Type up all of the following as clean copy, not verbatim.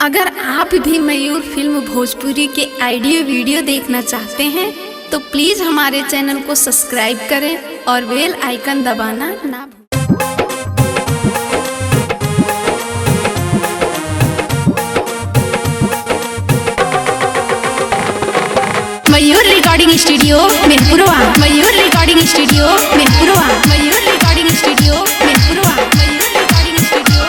अगर आप भी मयूर फिल्म भोजपुरी के ऑडियो वीडियो देखना चाहते हैं तो प्लीज़ हमारे चैनल को सब्सक्राइब करें और बेल आइकन दबाना ना भूलें। मयूर रिकॉर्डिंग स्टूडियो मेहपुरवा, मयूर रिकॉर्डिंग स्टूडियो मेहपुरवा, मयूर रिकॉर्डिंग स्टूडियो मेहपुरवा, मयूर रिकॉर्डिंग स्टूडियो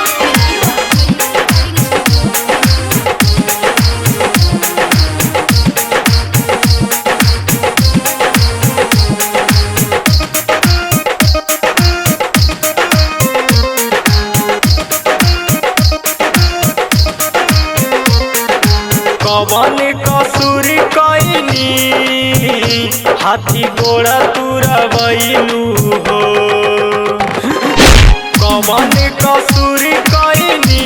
कवन कसूरी कईनी हाथी गोड़ा तुरवैलू हो। कवन कसूरी कईनी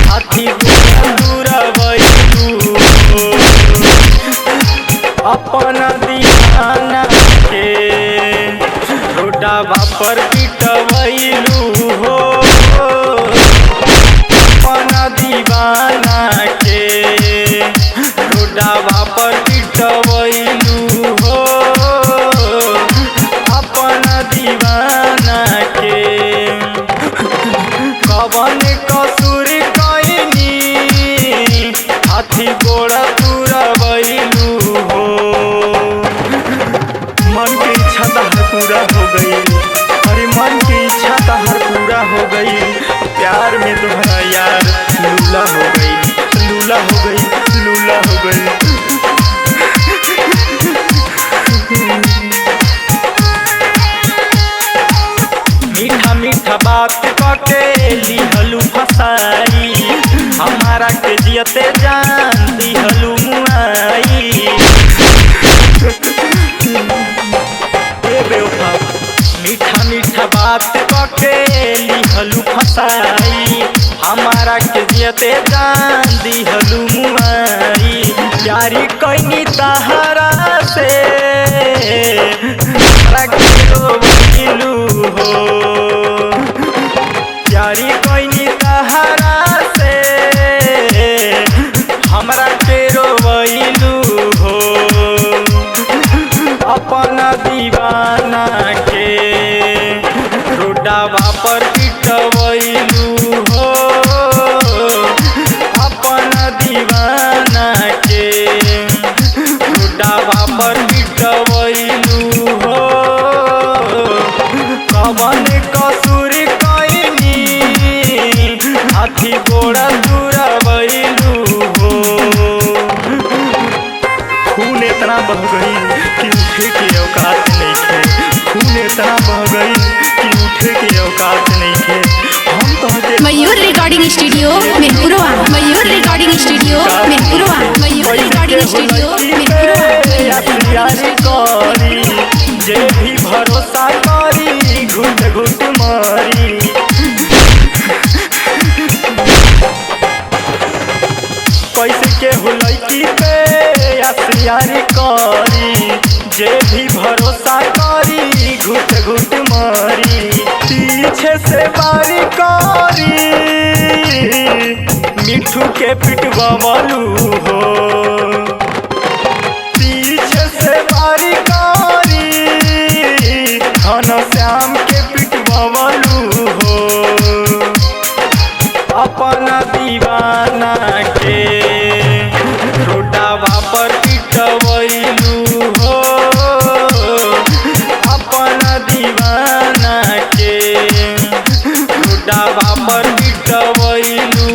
हाथी गोड़ा तुरवैलू हो। अपन दीवाना के रोडवा पर पिटवैलू हो। अपन दीवाना के रोडवा पर पिटवैलू हो। अपन दीवाना के कवन कसूर कईनी हाथी गोड़ा तुरवैलू हो। मन के इच्छा तहर पूरा हो गई, अरे मन की इच्छा तहर पूरा हो गई। प्यार में तुम्हारा यार लूला हो गई, लूला हो गई, लूला हो गई। मीठा मीठा बात कके लिहलू फसाई, हमारा के जियते जान दिहलू मुआई। मीठा मीठा बात कके लिहलू फसाई, हमारा के जियते जान दिहलू मुआई। प्यारी कईनी तहरा से रोवैलू हो। प्यारी कईनी तहरा से हमरा के रोवैलू हो। अपन दीवाना के रोडवा पर पिटवैलू हो। अपन दीवाना के रोडवा पर पिटवैलू हो। कवन कसूर कईनी हाथी गोड़ा तुरवैलू हो। खून इतना बह गई कि उठे की औकात नहीं थे। खून इतना बह गई कि उठे की औकात नहीं थे। हम तो मयूर रिकॉर्डिंग स्टूडियो मेहपुरवा, मयूर रिकॉर्डिंग स्टूडियो मेहपुरवा, मयूर रिकॉर्डिंग स्टूडियो मेहपुरवा। करी जे भी भरोसा करी घुट घुट मारी। पैसे के हुलैकी पे यारी करी जे भी भरोसा करी घुट घुट मारी। पीछे से बारी करी मिठू के पिटवैलू हो। पीछे से बारी करी घनश्याम के पिटवैलू हो। अपन दीवाना के रोडवा पर पिटवैलू हो। अपन दीवाना के रोडवा पर पिटवैलू